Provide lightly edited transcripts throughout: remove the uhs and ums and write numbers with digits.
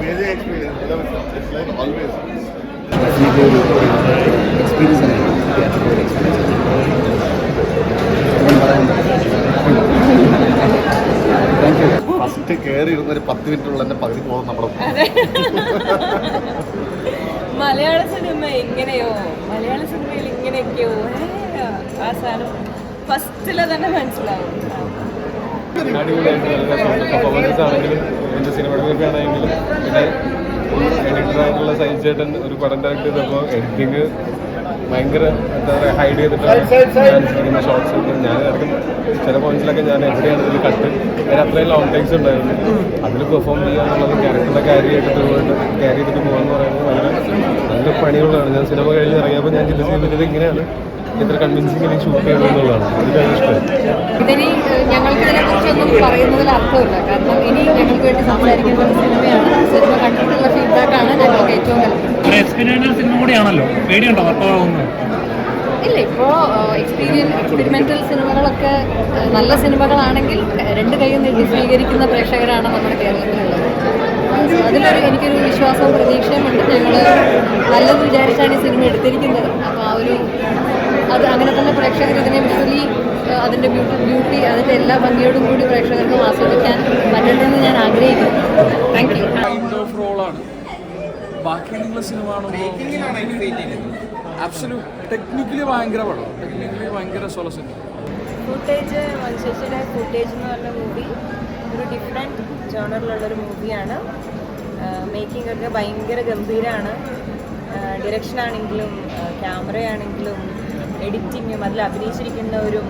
amazing experience. It's like always. Definitely experience and Thank you. First കയറി ഇരുന്നൊരു 10 മിനിറ്റുള്ള എൻ്റെ പകുതി പോകും നമ്മുടെ മലയാള സിനിമ എങ്ങനെയോ മലയാള സിനിമയിൽ ഇങ്ങനെയൊക്കെയോ ആ സാധനം ഫസ്റ്റില് തന്നെ മനസ്സിലാവും. പെർഫോമൻസസ് ആണെങ്കിലും എൻ്റെ സിനിമകളൊക്കെ ആണെങ്കിലും പിന്നെ എഡിറ്ററായിട്ടുള്ള സൈൻ ചേട്ടൻ ഒരു പടം ഡയറക്ട് ചെയ്തപ്പോൾ എഡിറ്റിങ് ഭയങ്കര എന്താ പറയുക ഹൈഡ് ചെയ്തിട്ടാണ് ഷോർട്സ് ഒക്കെ ഞാൻ ഇടയ്ക്ക് ചില പോയിന്റ്സിലൊക്കെ ഞാൻ എവിടെയാണ് ഇതിൽ കട്ട് ഞാൻ അത്രയും ലോങ് ടൈക്സ് ഉണ്ടായിരുന്നു. അതിൽ പെർഫോം ചെയ്യുക എന്നുള്ളത് ക്യാരക്ടറിൻ്റെ ക്യാരി ചെയ്തിട്ട് പോകാന്ന് പറയുന്നത് വളരെ നല്ല പണികളാണ്. ഞാൻ സിനിമ കഴിഞ്ഞ് ഇറങ്ങിയപ്പോൾ ഞാൻ ചിന്തിച്ചത് ഇങ്ങനെയാണ് ഇത്ര കൺവിൻസിംഗിൽ ഷൂട്ട് ചെയ്യണമെന്നുള്ളതാണ്. എനിക്ക് ഇഷ്ടമായി. ഇതിനി ഞങ്ങൾക്ക് ഇതിനെക്കുറിച്ചൊന്നും പറയുന്നതിൽ അർത്ഥമില്ല. കാരണം ഇനി ഞങ്ങൾക്ക് വേണ്ടി സംസാരിക്കുന്ന ഒരു സിനിമയാണ്. സിനിമ കണ്ടിട്ടുള്ള ഫീഡ്ബാക്കാണ് ഞങ്ങൾക്ക് ഏറ്റവും വലുത്. എക്സ്പീരിയൻഷ്യൽ സിനിമ കൂടിയാണല്ലോ, പേടിയുണ്ടോ വർക്കാവുന്നത്? ഇല്ല, ഇപ്പോൾ എക്സ്പെരിമെൻ്റൽ സിനിമകളൊക്കെ നല്ല സിനിമകളാണെങ്കിൽ രണ്ട് കൈയും നീട്ടി സ്വീകരിക്കുന്ന പ്രേക്ഷകരാണ് നമ്മുടെ കേരളത്തിലുള്ളത്. എനിക്കൊരു വിശ്വാസവും പ്രതീക്ഷയും ഉണ്ട്. ഞങ്ങൾ നല്ലത് വിചാരിച്ചാണ് ഈ സിനിമ എടുത്തിരിക്കുന്നത്. അപ്പോൾ അത് അങ്ങനെ തന്നെ പ്രേക്ഷകർ ഇതിനെ വിഷ്വലി അതിൻ്റെ ബ്യൂട്ടി അതിൻ്റെ എല്ലാ ഭംഗിയോടും കൂടി പ്രേക്ഷകർക്കും ആസ്വദിക്കാൻ പറ്റണമെന്ന് ഞാൻ ആഗ്രഹിക്കുന്നു. Thank you. കൈൻഡ് ഓഫ് റോളാണ്. ബാക്കിയുള്ള സിനിമ ആബ്സല്യൂട്ട് ടെക്നിക്കലി ഭയങ്കര പടം, ടെക്നിക്കലി ഭയങ്കര സോള സിനിമ. ഫുട്ടേജ് മനുഷ്യരുടെ ഫുട്ടേജ് എന്ന് പറഞ്ഞ മൂവി ഒരു ഡിഫറെൻറ്റ് ജോണറിലുള്ളൊരു മൂവിയാണ്. മേക്കിംഗ് ഒക്കെ ഭയങ്കര ഗംഭീരമാണ്. ഡിറക്ഷനാണെങ്കിലും ക്യാമറയാണെങ്കിലും എഡിറ്റിങ്ങും അതിൽ അഭിനയിച്ചിരിക്കുന്നവരും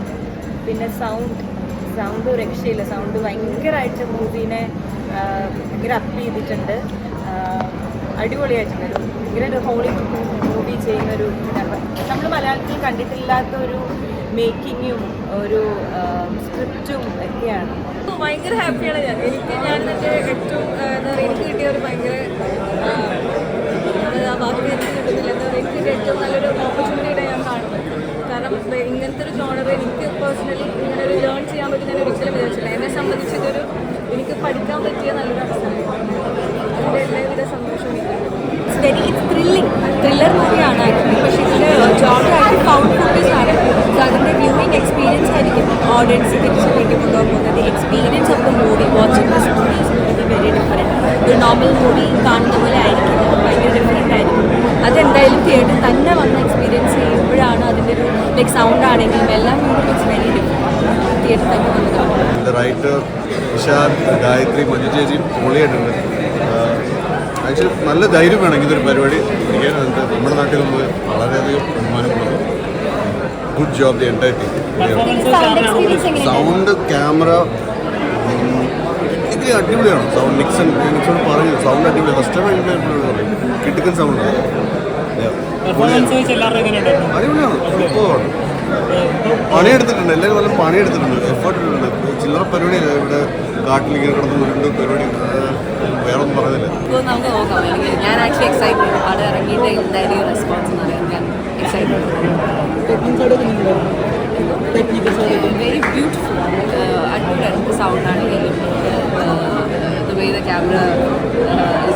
പിന്നെ സൗണ്ട് രക്ഷയില്ല. സൗണ്ട് ഭയങ്കരമായിട്ട് മൂവീനെ ഭയങ്കര അപ്പ് ചെയ്തിട്ടുണ്ട്. അടിപൊളിയായിട്ടുണ്ട്. ഭയങ്കര ഒരു ഹോളിവുഡ് മൂവി ചെയ്യുന്നൊരു നമ്മൾ മലയാളത്തിൽ കണ്ടിട്ടില്ലാത്ത ഒരു മേക്കിങ്ങും ഒരു സ്ക്രിപ്റ്റും ഒക്കെയാണ്. ഭയങ്കര ഹാപ്പിയാണ് ഞാൻ. ഞാൻ എൻ്റെ ഏറ്റവും എന്താ പറയുക എനിക്ക് കിട്ടിയ ഒരു ഭയങ്കര വാക്ക് എനിക്ക് കിട്ടുന്നില്ല. എന്താ പറയുക എനിക്ക് ഏറ്റവും നല്ലൊരു ഓപ്പർച്യൂണിറ്റിയുടെ ഞാൻ കാണുന്നത്. കാരണം ഇങ്ങനത്തെ ഒരു ജോണർ എനിക്ക് പേഴ്സണലി ഇങ്ങനെ ഒരു ലേൺ ചെയ്യാൻ പറ്റുന്ന ഞാൻ ഒരിക്കലും വിചാരിച്ചില്ല. എന്നെ സംബന്ധിച്ച് ഇതൊരു എനിക്ക് പഠിക്കാൻ പറ്റിയ നല്ലൊരു അവസരമാണ്. അതിൻ്റെ എല്ലാവിധ സന്തോഷവും ഇറ്റ്സ് ത്രില്ലർ മൂവിയാണ് ആക്ച്വലി. പക്ഷേ ഇതിൽ ജോണർ ആയിട്ട് ഫൗണ്ട് ഫുട്ടേജ് ആണ്. സോ അതിൻ്റെ വ്യൂയിങ് എക്സ്പീരിയൻസ് ആയിരിക്കും ഓഡിയൻസ് തിരിച്ചിലേക്ക് കൊണ്ടുപോകുന്നത്. Experience of the movie watching this movie is very different. ഒരു നോർമൽ മൂവി കാണുന്ന പോലെ ആയിരിക്കില്ല, ഭയങ്കര ഡിഫറെൻ്റ് ആയിരിക്കും. അതെന്തായാലും തിയേറ്ററിൽ തന്നെ വന്ന് എക്സ്പീരിയൻസ് ചെയ്യുമ്പോഴാണ് അതിൻ്റെ ഒരു ലൈക്ക് സൗണ്ട് ആണെങ്കിലും എല്ലാം ഇറ്റ്സ് വെരി ഡിഫറെൻറ്റ്. തിയേറ്ററിൽ തന്നെ വന്ന് കാണും. റൈറ്റർ വിശാൽ, ഗായത്രി, മഞ്ജു ചേച്ചി പൊളിയായിട്ടുണ്ട്. ആക്ച്വലി നല്ല ധൈര്യം വേണം ഇതൊരു പരിപാടി ചെയ്യാൻ. നമ്മുടെ നാട്ടിൽ നിന്ന് വളരെയധികം ബഹുമാനപ്പെടുന്നു. Good job the entire team. Sound, camera ഇത് അടിപൊളിയാണ്. സൗണ്ട് നിക്സോട് പറഞ്ഞു സൗണ്ട് അടിപൊളി. ഫസ്റ്റ് ടൈം കിട്ടിക്കൻ സൗണ്ട് അടിപൊളിയാണ്. സൂപ്പറാണ്. പണിയെടുത്തിട്ടുണ്ട്, എല്ലാവരും നല്ല പണിയെടുത്തിട്ടുണ്ട്, എഫേർട്ട് ഇട്ടുണ്ട്. ചില്ലറ പരിപാടിയല്ല. ഇവിടെ കാട്ടിൽ ഇങ്ങനെ കിടന്ന് രണ്ട് പരിപാടി വേറെ ഒന്നും പറയുന്നില്ല. ഇപ്പോൾ നമുക്ക് നോക്കാം. അല്ലെങ്കിൽ ഞാൻ ആക്ച്വലി എക്സൈറ്റഡ്. പടം ഇറങ്ങിയിട്ട് എന്തായാലും റെസ്പോൺസ് എന്ന് പറയാൻ ഞാൻ എക്സൈറ്റഡ്. Very beautiful. അടിപൊളിയാണ്. സൗണ്ട് ആണെങ്കിലും the way the camera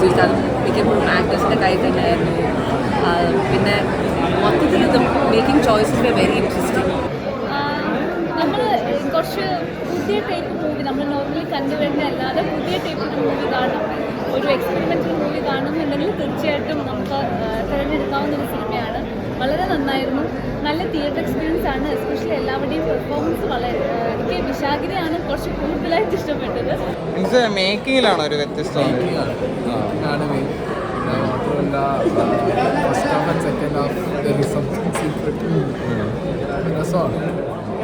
use അത് മിക്കപ്പോഴും ആക്ടേഴ്സിൻ്റെ കയ്യിൽ തന്നെയായിരുന്നു. പിന്നെ മൊത്തത്തിൽ ഇത് മേക്കിംഗ് ചോയ്സസ് വെരി ഇൻട്രസ്റ്റിംഗ്. നമ്മൾ കുറച്ച് പുതിയ ടൈപ്പ് മൂവി നമ്മൾ നോർമലി കണ്ടുവരുന്ന അല്ലാതെ പുതിയ ടൈപ്പ് മൂവി കാണും, ഒരു എക്സ്പെരിമെൻ്റൽ മൂവി കാണുന്നുണ്ടെങ്കിൽ തീർച്ചയായിട്ടും നമുക്ക് തിരഞ്ഞെടുക്കാവുന്ന ഒരു സിനിമയാണ്. വളരെ നന്നായിരുന്നു. നല്ല തിയേറ്റർ എക്സ്പീരിയൻസ് ആണ്. എസ്പെഷ്യലി എല്ലാവരുടെയും പെർഫോമൻസ് വളരെ എനിക്ക് വിശാഖിനെയാണ് കുറച്ച് കൂടുതലായിട്ട് ഇഷ്ടപ്പെട്ടത്. മീൻസ് മേക്കിങ്ങിലാണ് ഒരു വ്യത്യസ്തമാണ്. മാത്രമല്ല first half and second half രസമാണ്.